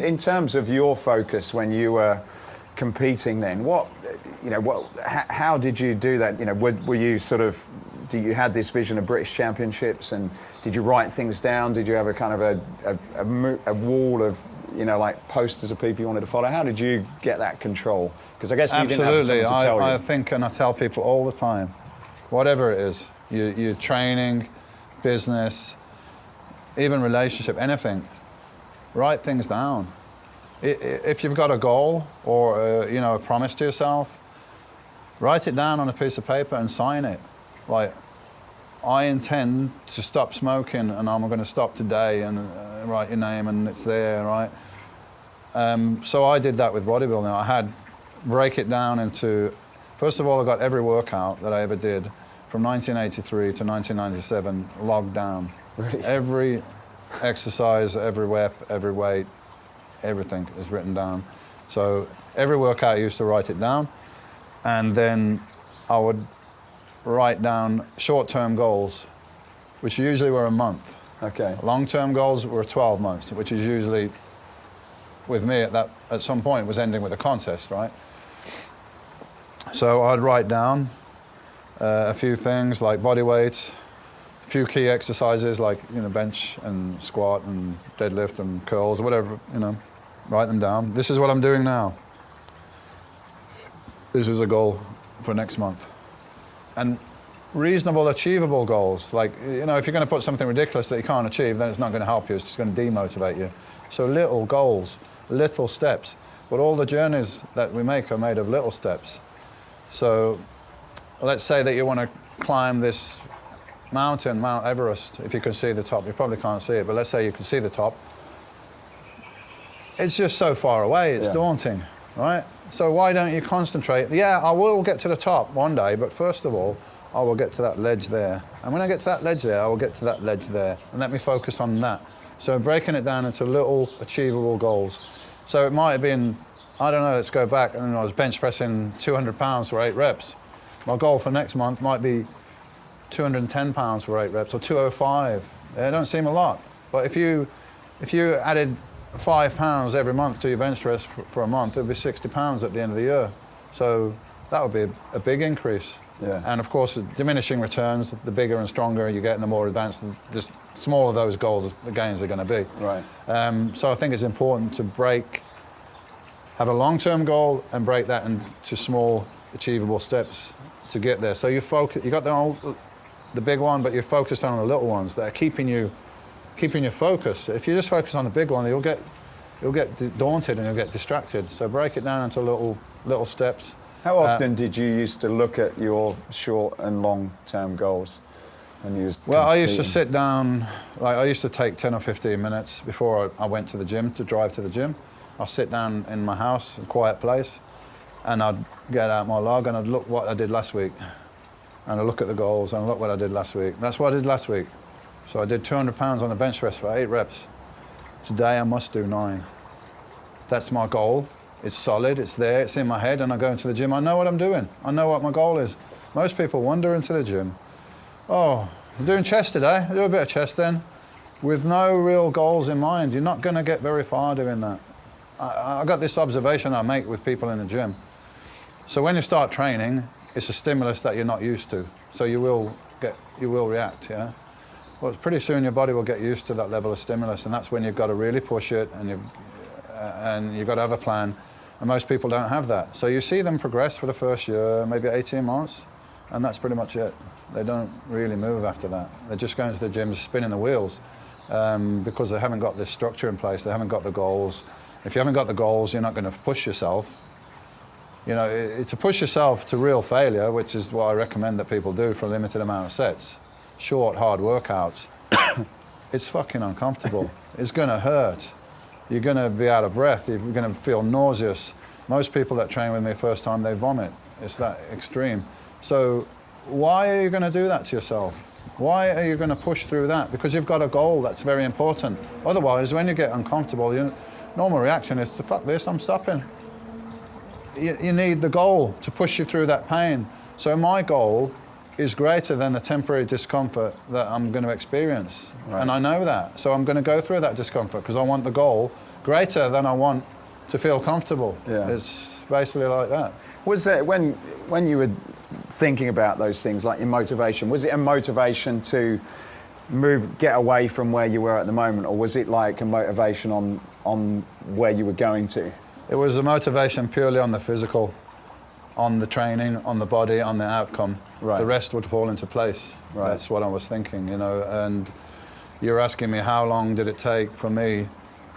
In terms of your focus when you were competing then, how did you do that? Were you sort of, you had this vision of British Championships, and did you write things down? Did you have a kind of a wall of, like posters of people you wanted to follow? How did you get that control? Because I guess you didn't have someone to tell you. I think, and I tell people all the time, whatever it is, your training, business, even relationship, anything, write things down. If you've got a goal or a promise to yourself, write it down on a piece of paper and sign it. Like, I intend to stop smoking, and I'm going to stop today, and write your name, and it's there, right? So I did that with bodybuilding. I had break it down into, first of all, I got every workout that I ever did from 1983 to 1997 logged down. Really? Every exercise, every rep, every weight, everything is written down. So every workout I used to write it down, and then I would write down short-term goals, which usually were a month. Okay. Long-term goals were 12 months, which is usually, with me at some point, was ending with a contest, right? So I'd write down a few things like body weight, a few key exercises like bench and squat and deadlift and curls, whatever, write them down. This is what I'm doing now. This is a goal for next month. And reasonable, achievable goals. Like, if you're going to put something ridiculous that you can't achieve, then it's not going to help you. It's just going to demotivate you. So little goals, little steps. But all the journeys that we make are made of little steps. So let's say that you want to climb this mountain, Mount Everest. If you can see the top, you probably can't see it, but let's say you can see the top. It's just so far away, it's daunting, right? So why don't you concentrate? Yeah, I will get to the top one day, but first of all, I will get to that ledge there. And when I get to that ledge there, I will get to that ledge there. And let me focus on that. So breaking it down into little achievable goals. So it might have been, I don't know, let's go back, and I was bench pressing 200 pounds for 8 reps. My goal for next month might be 210 pounds for 8 reps, or 205. It don't seem a lot. But if you added 5 pounds every month to your bench press for a month, it would be 60 pounds at the end of the year. So that would be a big increase. Yeah. And of course, diminishing returns, the bigger and stronger you get and the more advanced, the smaller those goals, the gains are going to be. Right. So I think it's important to have a long-term goal and break that into small, achievable steps to get there. So you got the big one, but you're focused on the little ones that are keeping you focused. If you just focus on the big one, you'll get daunted and you'll get distracted. So break it down into little steps. How often did you used to look at your short and long-term goals? I used to sit down, I used to take 10 or 15 minutes before I went to the gym, to drive to the gym. I'd sit down in my house, a quiet place, and I'd get out my log and I'd look what I did last week. And I'd look at the goals and look what I did last week. That's what I did last week. So I did 200 pounds on the bench press for 8 reps. Today I must do 9. That's my goal. It's solid, it's there, it's in my head, and I go into the gym, I know what I'm doing. I know what my goal is. Most people wander into the gym. Oh, I'm doing chest today, I'll do a bit of chest then. With no real goals in mind, you're not gonna get very far doing that. I got this observation I make with people in the gym. So when you start training, it's a stimulus that you're not used to. So you will react, yeah? Well, pretty soon your body will get used to that level of stimulus, and that's when you've got to really push it, and you've got to have a plan. And most people don't have that. So you see them progress for the first year, maybe 18 months, and that's pretty much it. They don't really move after that. They're just going to the gym, spinning the wheels, because they haven't got this structure in place. They haven't got the goals. If you haven't got the goals, you're not going to push yourself. To push yourself to real failure, which is what I recommend that people do for a limited amount of sets, short, hard workouts, it's fucking uncomfortable. It's going to hurt. You're going to be out of breath. You're going to feel nauseous. Most people that train with me first time, they vomit. It's that extreme. So why are you going to do that to yourself? Why are you going to push through that? Because you've got a goal that's very important. Otherwise, when you get uncomfortable, your normal reaction is to, fuck this, I'm stopping. You need the goal to push you through that pain. So my goal is greater than the temporary discomfort that I'm going to experience. Right. And I know that. So I'm going to go through that discomfort because I want the goal, greater than I want to feel comfortable. Yeah. It's basically like that. Was it when you were thinking about those things, like your motivation, was it a motivation to get away from where you were at the moment, or was it like a motivation on where you were going to? It was a motivation purely on the physical, on the training, on the body, on the outcome. Right. The rest would fall into place. Right. That's what I was thinking, you know. And you're asking me how long did it take for me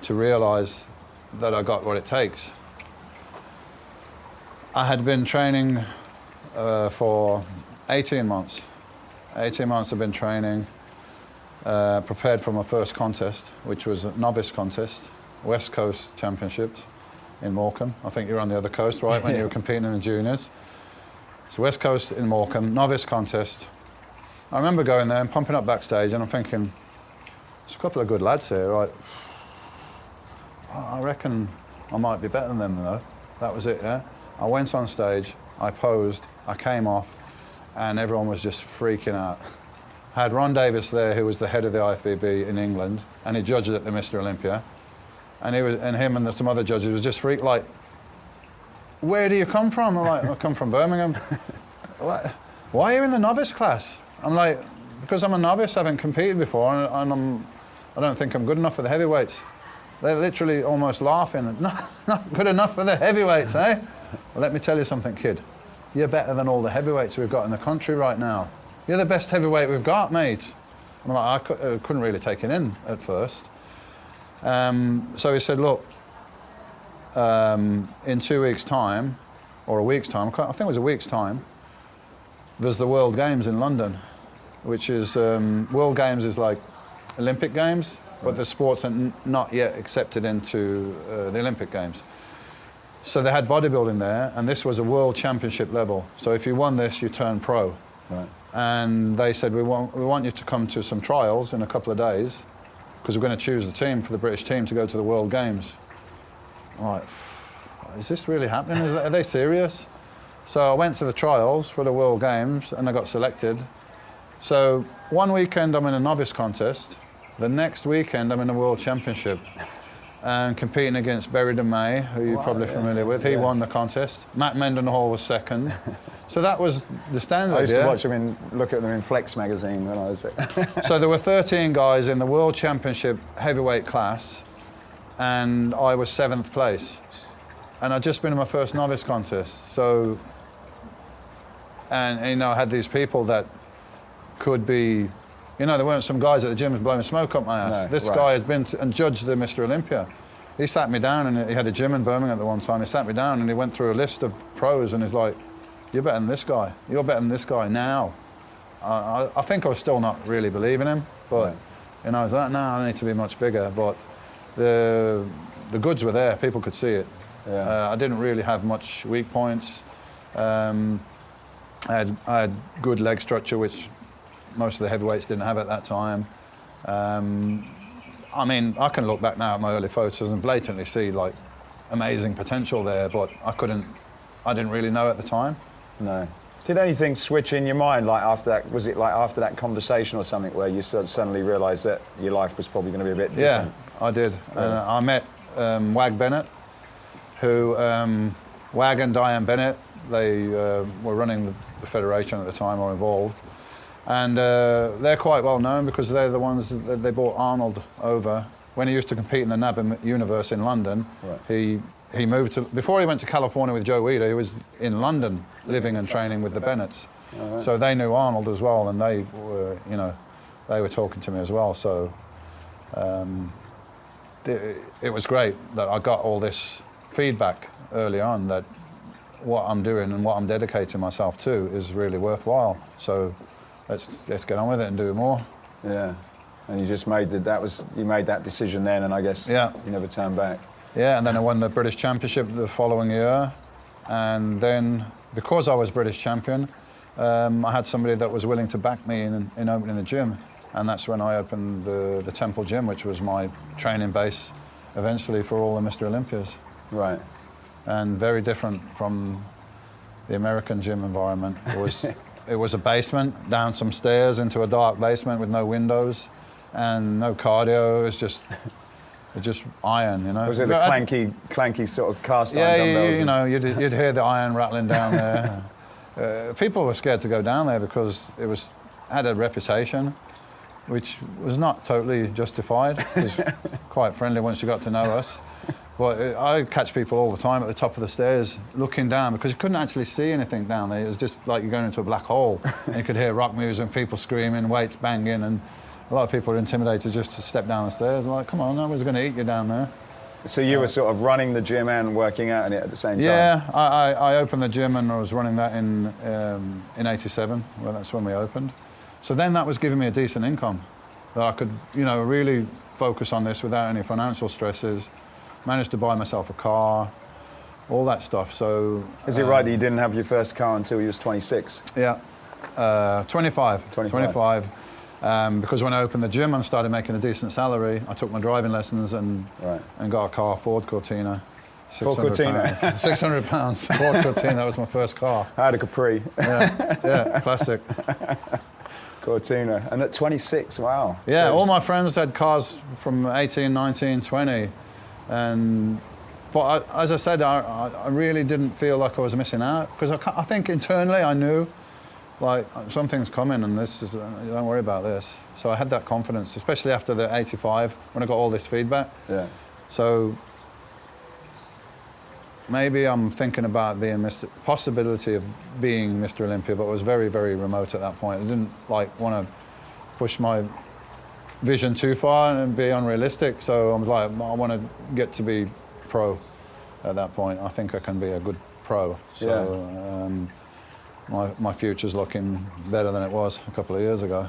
to realize that I got what it takes. I had been training for 18 months. 18 months I've been training, prepared for my first contest, which was a novice contest, West Coast Championships in Morecambe. I think you're on the other coast, right, when you were competing in the juniors. So West Coast in Morecambe, novice contest. I remember going there and pumping up backstage, and I'm thinking, there's a couple of good lads here, right? I reckon I might be better than them, though. That was it, yeah? I went on stage, I posed, I came off, and everyone was just freaking out. I had Ron Davis there, who was the head of the IFBB in England, and he judged at the Mr. Olympia. And him and some other judges was just freaked, like, where do you come from? I'm like, I come from Birmingham. Why are you in the novice class? I'm like, because I'm a novice, I haven't competed before, and I don't think I'm good enough for the heavyweights. They're literally almost laughing. Not good enough for the heavyweights, eh? Well, let me tell you something, kid. You're better than all the heavyweights we've got in the country right now. You're the best heavyweight we've got, mate. I'm like, I couldn't really take it in at first. So he said, look, in 2 weeks' time, or a week's time, I think it was a week's time, there's the World Games in London, which is, World Games is like Olympic Games, but the sports are not yet accepted into the Olympic Games. So they had bodybuilding there, and this was a world championship level. So if you won this, you turn pro. Right. And they said, we want you to come to some trials in a couple of days, because we're going to choose the team for the British team to go to the World Games. I'm like, is this really happening? Are they serious? So I went to the trials for the World Games, and I got selected. So one weekend I'm in a novice contest. The next weekend I'm in a World Championship and competing against Berry May, who you're probably familiar with. He won the contest. Matt Mendenhall was second. So that was the standard. I used to watch him look at them in Flex magazine when I was there. So there were 13 guys in the World Championship heavyweight class, and I was 7th place. And I'd just been in my first novice contest. So, and you know, I had these people that could be, you know, there weren't some guys at the gym blowing smoke up my ass. No, this guy has been and judged the Mr. Olympia. He sat me down, and he had a gym in Birmingham at the one time. He sat me down and he went through a list of pros, and he's like, you're better than this guy. You're better than this guy now. I think I was still not really believing him, but you know, I was like, no, I need to be much bigger. But the goods were there. People could see it. Yeah. I didn't really have much weak points. I had good leg structure, which most of the heavyweights didn't have at that time. I mean, I can look back now at my early photos and blatantly see like amazing potential there, but I didn't really know at the time. No. Did anything switch in your mind like after that? Was it like after that conversation or something where you suddenly realised that your life was probably going to be a bit different? Yeah, I did. I met Wag Bennett, who, Wag and Diane Bennett, they were running the federation at the time, or involved. And they're quite well known because they're the ones that they brought Arnold over. When he used to compete in the NABBA universe in London, he moved to, before he went to California with Joe Weider, he was in London living and training with the Bennetts. Right. So they knew Arnold as well, and they were, you know, they were talking to me as well. So it was great that I got all this feedback early on that what I'm doing and what I'm dedicating myself to is really worthwhile. So let's get on with it and do more. Yeah. And you just made you made that decision then, and I guess you never turned back. Yeah, and then I won the British Championship the following year, and then because I was British champion, I had somebody that was willing to back me in opening the gym, and that's when I opened the Temple Gym, which was my training base eventually for all the Mr. Olympias. Right. And very different from the American gym environment. It was a basement, down some stairs into a dark basement with no windows and no cardio. It just iron, you know. Was it the clanky sort of cast iron dumbbells? Yeah, you know, you'd hear the iron rattling down there. People were scared to go down there because it had a reputation, which was not totally justified. It was quite friendly once you got to know us. But I catch people all the time at the top of the stairs looking down because you couldn't actually see anything down there. It was just like you're going into a black hole. And you could hear rock music, people screaming, weights banging, and a lot of people were intimidated just to step down the stairs. Like, come on, no one's going to eat you down there. So you were sort of running the gym and working out in it at the same time? Yeah, I opened the gym and I was running that in '87. Well, that's when we opened. So then that was giving me a decent income that I could, you know, really focus on this without any financial stresses. Managed to buy myself a car, all that stuff. So is it right that you didn't have your first car until you was 26? Yeah, 25. Because when I opened the gym and started making a decent salary, I took my driving lessons and got a car, Ford Cortina. Ford Cortina? £600. Ford Cortina, that was my first car. I had a Capri. Yeah, classic. Cortina. And at 26, wow. Yeah, all my friends had cars from 18, 19, 20. But as I said, I really didn't feel like I was missing out because I think internally I knew, like, something's coming and this is, don't worry about this. So I had that confidence, especially after the 85 when I got all this feedback. Yeah. So maybe I'm thinking about being possibility of being Mr. Olympia, but it was very, very remote at that point. I didn't like want to push my vision too far and be unrealistic. So I was like, I want to get to be pro at that point. I think I can be a good pro. So my future's looking better than it was a couple of years ago.